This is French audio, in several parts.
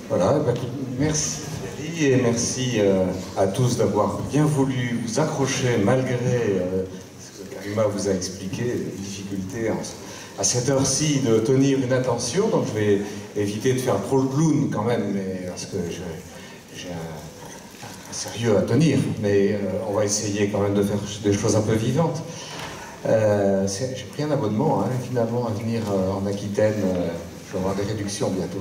Voilà, bah, merci Thierry, et merci à tous d'avoir bien voulu vous accrocher malgré ce que Karima vous a expliqué, les difficultés à cette heure-ci de tenir une attention. Donc je vais éviter de faire trop le clown quand même, mais, parce que j'ai un sérieux à tenir, mais on va essayer quand même de faire des choses un peu vivantes. J'ai pris un abonnement finalement à venir en Aquitaine. Je vais avoir des réductions bientôt.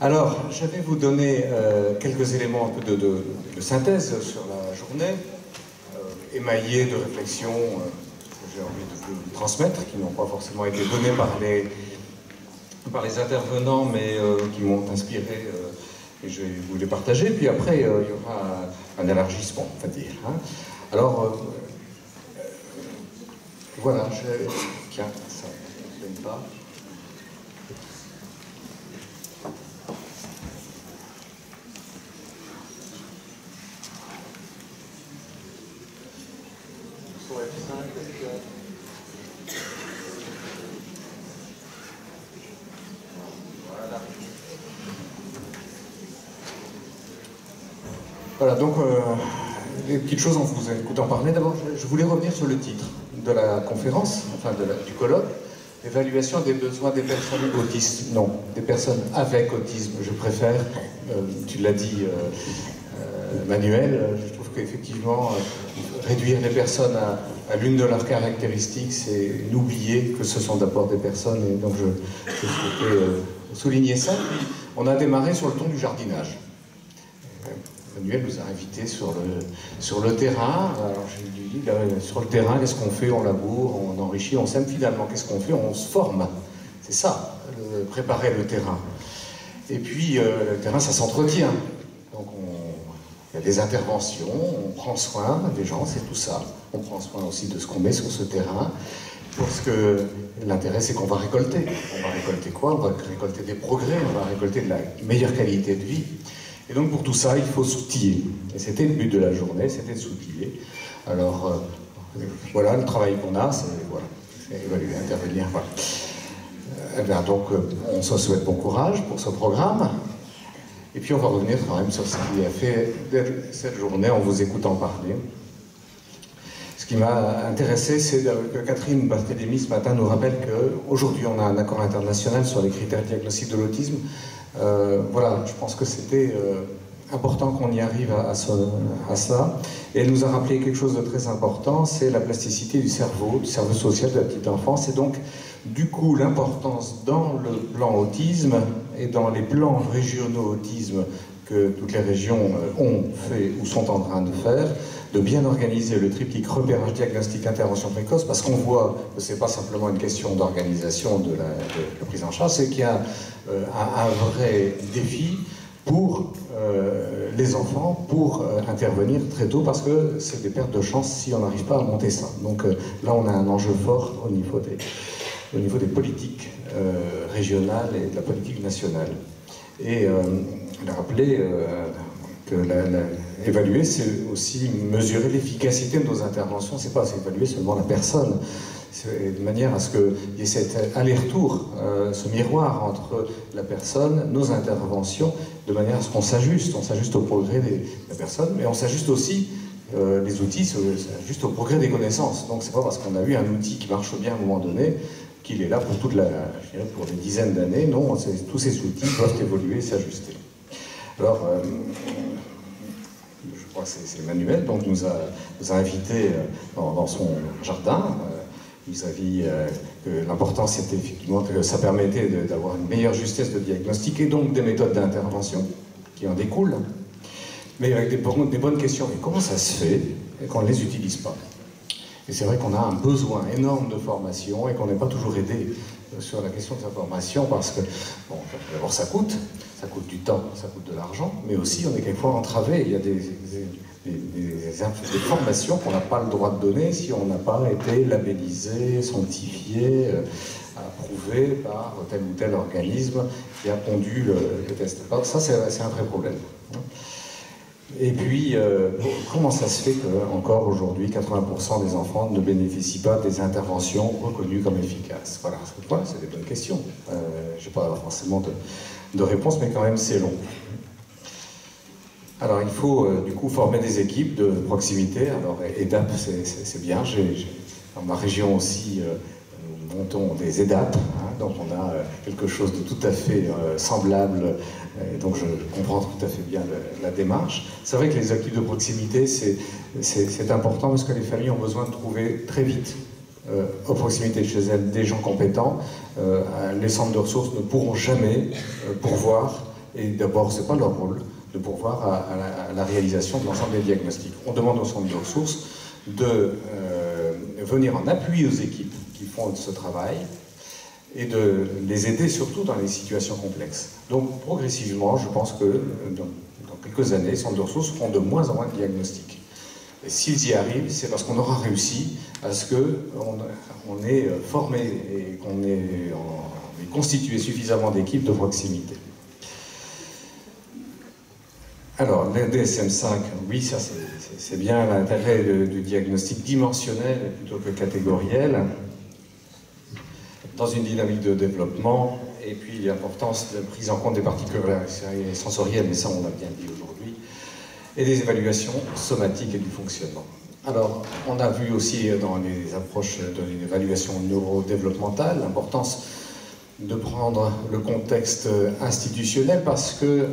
Alors, je vais vous donner quelques éléments un peu de synthèse sur la journée, émaillés de réflexions que j'ai envie de vous transmettre, qui n'ont pas forcément été données par les intervenants, mais qui m'ont inspiré, et je vais vous les partager. Puis après, il y aura un élargissement, on va dire. Alors, voilà, tiens, ça ne donne pas. Voilà, donc des petites choses en vous écoutant parler. D'abord, je voulais revenir sur le titre de la conférence, enfin du colloque, l'évaluation des besoins des personnes autistes. Non, des personnes avec autisme, je préfère. Tu l'as dit, Manuel, je trouve qu'effectivement, réduire les personnes à l'une de leurs caractéristiques, c'est n'oublier que ce sont d'abord des personnes, et donc je souhaitais souligner ça. Puis, on a démarré sur le ton du jardinage. Manuel nous a invités sur le terrain. Alors j'ai dit, sur le terrain, qu'est-ce qu'on fait? On laboure, on enrichit, on sème. Finalement, qu'est-ce qu'on fait? On se forme. C'est ça, préparer le terrain. Et puis, le terrain, ça s'entretient. Donc, il y a des interventions, on prend soin des gens, c'est tout ça. On prend soin aussi de ce qu'on met sur ce terrain. Parce que l'intérêt, c'est qu'on va récolter. On va récolter quoi? On va récolter des progrès, on va récolter de la meilleure qualité de vie. Et donc pour tout ça, il faut s'outiller. Et c'était le but de la journée, c'était de s'outiller. Alors voilà, le travail qu'on a, c'est voilà, évaluer, intervenir. Voilà. Eh bien, donc on se souhaite bon courage pour ce programme. Et puis on va revenir quand même sur ce qui a fait cette journée en vous écoutant parler. Ce qui m'a intéressé, c'est que Catherine Barthélémy ce matin nous rappelle qu'aujourd'hui on a un accord international sur les critères diagnostiques de l'autisme. Voilà, je pense que c'était important qu'on y arrive à ça. Et elle nous a rappelé quelque chose de très important, c'est la plasticité du cerveau social de la petite enfance. Et donc, du coup, l'importance dans le plan autisme et dans les plans régionaux autisme que toutes les régions ont fait ou sont en train de faire, de bien organiser le triptyque repérage, diagnostic, intervention précoce, parce qu'on voit que ce n'est pas simplement une question d'organisation de la prise en charge, c'est qu'il y a un vrai défi pour les enfants, pour intervenir très tôt, parce que c'est des pertes de chance si on n'arrive pas à monter ça. Donc là, on a un enjeu fort au niveau des politiques régionales et de la politique nationale. Et elle a rappelé que évaluer, c'est aussi mesurer l'efficacité de nos interventions. C'est pas évaluer seulement la personne, de manière à ce qu'il y ait cet aller-retour, ce miroir entre la personne, nos interventions, de manière à ce qu'on s'ajuste. On s'ajuste au progrès de la personne, mais on s'ajuste aussi, les outils s'ajustent au progrès des connaissances. Donc c'est pas parce qu'on a eu un outil qui marche bien à un moment donné qu'il est là pour pour des dizaines d'années. Non, tous ces outils doivent évoluer et s'ajuster. Alors, je crois que c'est Emmanuel, donc nous a invités dans son jardin, vis-à-vis que l'important c'était effectivement que ça permettait d'avoir une meilleure justesse de diagnostic et donc des méthodes d'intervention qui en découlent, mais avec des bonnes questions. Mais comment ça se fait qu'on ne les utilise pas? Et c'est vrai qu'on a un besoin énorme de formation et qu'on n'est pas toujours aidé sur la question de sa formation parce que, bon, d'abord ça coûte du temps, ça coûte de l'argent, mais aussi on est quelquefois entravé. Il y a des formations qu'on n'a pas le droit de donner si on n'a pas été labellisé, sanctifié, approuvé par tel ou tel organisme qui a pondu le test. Alors ça, c'est un vrai problème. Et puis, comment ça se fait qu'encore aujourd'hui, 80% des enfants ne bénéficient pas des interventions reconnues comme efficaces? Voilà, c'est des bonnes questions. Je n'ai pas forcément de réponse, mais quand même c'est long. Alors il faut du coup former des équipes de proximité. Alors EDAP c'est bien, dans ma région aussi nous montons des EDAP, hein, donc on a quelque chose de tout à fait semblable, donc je comprends tout à fait bien la démarche. C'est vrai que les équipes de proximité c'est important parce que les familles ont besoin de trouver très vite aux proximités de chez elles des gens compétents. Les centres de ressources ne pourront jamais pourvoir, et d'abord c'est pas leur rôle, de pourvoir à la réalisation de l'ensemble des diagnostics. On demande aux centres de ressources de venir en appui aux équipes qui font ce travail et de les aider surtout dans les situations complexes. Donc progressivement, je pense que dans quelques années, les centres de ressources feront de moins en moins de diagnostics. Et s'ils y arrivent, c'est parce qu'on aura réussi à ce qu'on ait formé et qu'on ait constitué suffisamment d'équipes de proximité. Alors, le DSM-5, oui, ça c'est bien l'intérêt du diagnostic dimensionnel plutôt que catégoriel, dans une dynamique de développement, et puis l'importance de la prise en compte des particularités sensorielles, mais ça on l'a bien dit aujourd'hui, et des évaluations somatiques et du fonctionnement. Alors, on a vu aussi dans les approches de l'évaluation neurodéveloppementale l'importance de prendre le contexte institutionnel parce que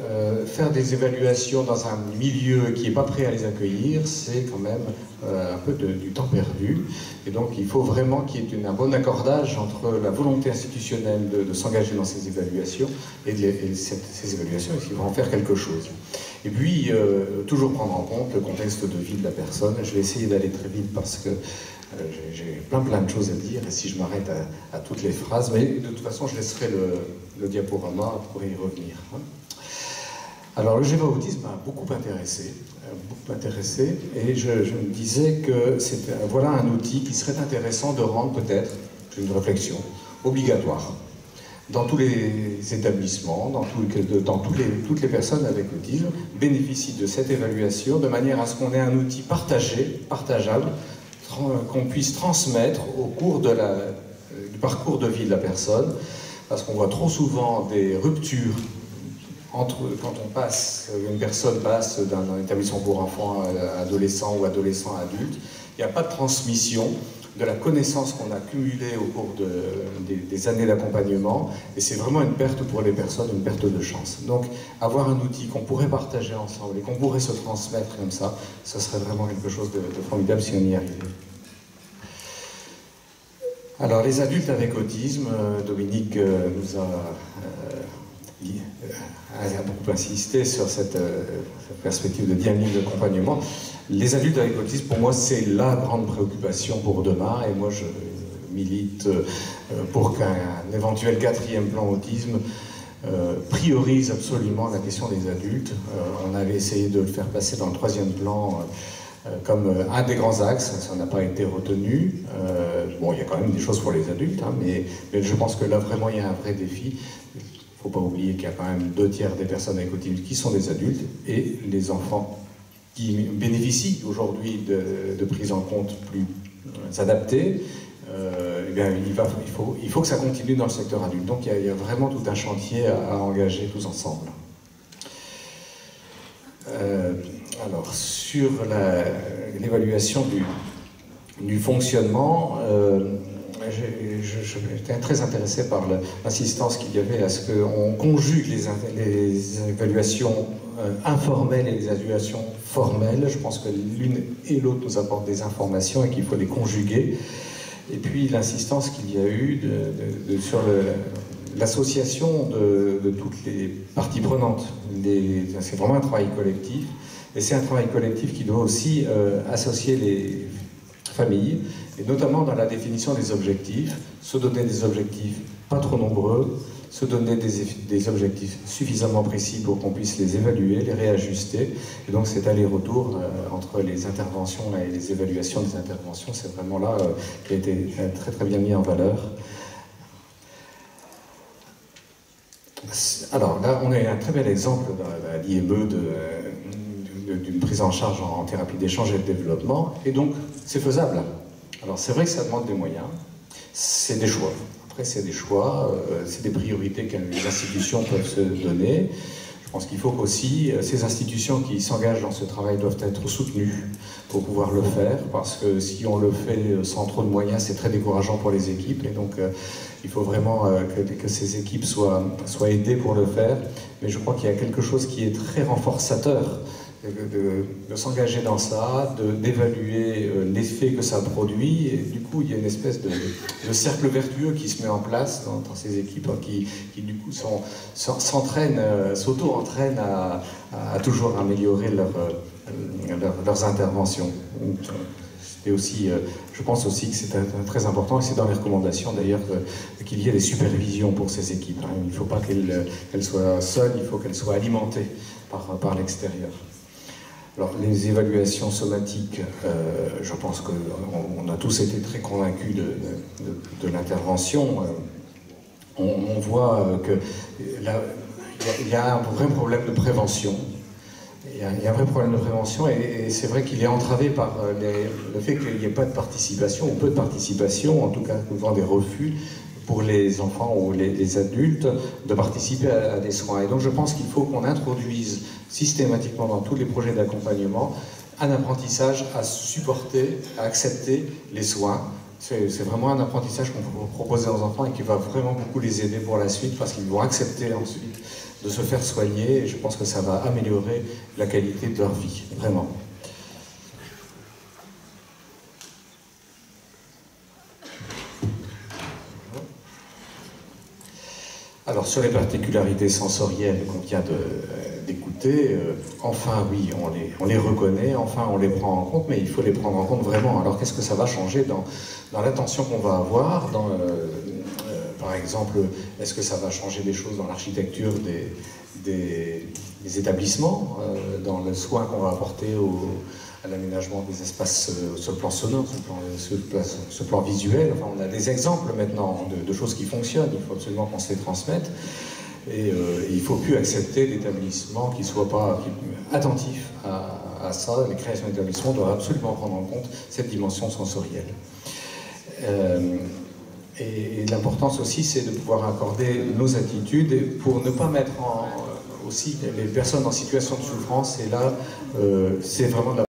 faire des évaluations dans un milieu qui n'est pas prêt à les accueillir, c'est quand même un peu du temps perdu. Et donc il faut vraiment qu'il y ait un bon accordage entre la volonté institutionnelle de s'engager dans ces évaluations et ces évaluations, est-ce qu'ils vont en faire quelque chose. Et puis, toujours prendre en compte le contexte de vie de la personne. Je vais essayer d'aller très vite parce que j'ai plein de choses à dire, et si je m'arrête à toutes les phrases, mais de toute façon je laisserai le diaporama pour y revenir. Alors le GEVA Autisme m'a beaucoup intéressé, et je me disais que voilà un outil qui serait intéressant de rendre peut-être, une réflexion, obligatoire dans tous les établissements, toutes les personnes avec autisme bénéficient de cette évaluation de manière à ce qu'on ait un outil partageable, qu'on puisse transmettre au cours du parcours de vie de la personne, parce qu'on voit trop souvent des ruptures quand une personne passe d'un établissement pour enfants à adolescent ou adolescent à adulte. Il n'y a pas de transmission de la connaissance qu'on a cumulée au cours des années d'accompagnement, et c'est vraiment une perte pour les personnes, une perte de chance. Donc avoir un outil qu'on pourrait partager ensemble et qu'on pourrait se transmettre comme ça, ce serait vraiment quelque chose de formidable si on y arrivait. Alors les adultes avec autisme, Dominique nous a beaucoup insisté sur cette perspective de dynamique d'accompagnement. Les adultes avec autisme, pour moi, c'est la grande préoccupation pour demain, et moi je milite pour qu'un éventuel 4e plan autisme priorise absolument la question des adultes. On avait essayé de le faire passer dans le 3e plan comme un des grands axes, ça n'a pas été retenu. Bon, il y a quand même des choses pour les adultes, hein, mais je pense que là vraiment il y a un vrai défi. Il ne faut pas oublier qu'il y a quand même 2/3 des personnes avec autisme qui sont des adultes, et les enfants qui bénéficient aujourd'hui de prise en compte plus adaptée, eh bien, il faut que ça continue dans le secteur adulte. Donc il y a vraiment tout un chantier à engager tous ensemble. Alors, sur l'évaluation du fonctionnement, j'étais très intéressé par l'insistance qu'il y avait à ce qu'on conjugue les évaluations informelles et les évaluations formelles. Je pense que l'une et l'autre nous apportent des informations et qu'il faut les conjuguer. Et puis l'insistance qu'il y a eu sur l'association de toutes les parties prenantes. C'est vraiment un travail collectif, et c'est un travail collectif qui doit aussi associer les familles, et notamment dans la définition des objectifs, se donner des objectifs pas trop nombreux, se donner des objectifs suffisamment précis pour qu'on puisse les évaluer, les réajuster. Et donc cet aller-retour entre les interventions et les évaluations des interventions, c'est vraiment là qui a été très bien mis en valeur. Alors là, on a un très bel exemple dans l'IME d'une prise en charge en thérapie d'échange et de développement, et donc c'est faisable. Alors c'est vrai que ça demande des moyens, c'est des choix. Après, c'est des choix, c'est des priorités que les institutions peuvent se donner. Je pense qu'il faut qu'aussi ces institutions qui s'engagent dans ce travail doivent être soutenues pour pouvoir le faire, parce que si on le fait sans trop de moyens, c'est très décourageant pour les équipes, et donc il faut vraiment que ces équipes soient aidées pour le faire. Mais je crois qu'il y a quelque chose qui est très renforçateur de s'engager dans ça, d'évaluer l'effet que ça produit, et du coup il y a une espèce de cercle vertueux qui se met en place dans ces équipes qui du coup s'entraînent, s'auto-entraînent à toujours améliorer leurs interventions. Et aussi, je pense aussi que c'est très important, et c'est dans les recommandations d'ailleurs, qu'il y ait des supervisions pour ces équipes. Il ne faut pas qu'elles soient seules, il faut qu'elles soient alimentées par l'extérieur. Alors, les évaluations somatiques, je pense qu'on a tous été très convaincus de l'intervention. On voit qu'il y a un vrai problème de prévention. Il y a un vrai problème de prévention, et c'est vrai qu'il est entravé par le fait qu'il n'y ait pas de participation, ou peu de participation, en tout cas souvent des refus pour les enfants ou les adultes de participer à des soins. Et donc je pense qu'il faut qu'on introduise systématiquement dans tous les projets d'accompagnement un apprentissage à supporter, à accepter les soins. C'est vraiment un apprentissage qu'on peut proposer aux enfants et qui va vraiment beaucoup les aider pour la suite, parce qu'ils vont accepter ensuite de se faire soigner, et je pense que ça va améliorer la qualité de leur vie, vraiment. Alors sur les particularités sensorielles qu'on vient d'écouter, enfin oui, on les reconnaît, enfin on les prend en compte, mais il faut les prendre en compte vraiment. Alors qu'est-ce que ça va changer dans l'attention qu'on va avoir par exemple, est-ce que ça va changer des choses dans l'architecture des établissements, dans le soin qu'on va apporter à l'aménagement des espaces sur le plan sonore, sur le plan visuel. Enfin, on a des exemples maintenant de choses qui fonctionnent, il faut absolument qu'on se les transmette. Et il ne faut plus accepter d'établissements qui ne soient pas attentifs à ça. Les créations d'établissements doivent absolument prendre en compte cette dimension sensorielle. Et l'importance aussi, c'est de pouvoir accorder nos attitudes pour ne pas mettre aussi les personnes en situation de souffrance. Et là, c'est vraiment de la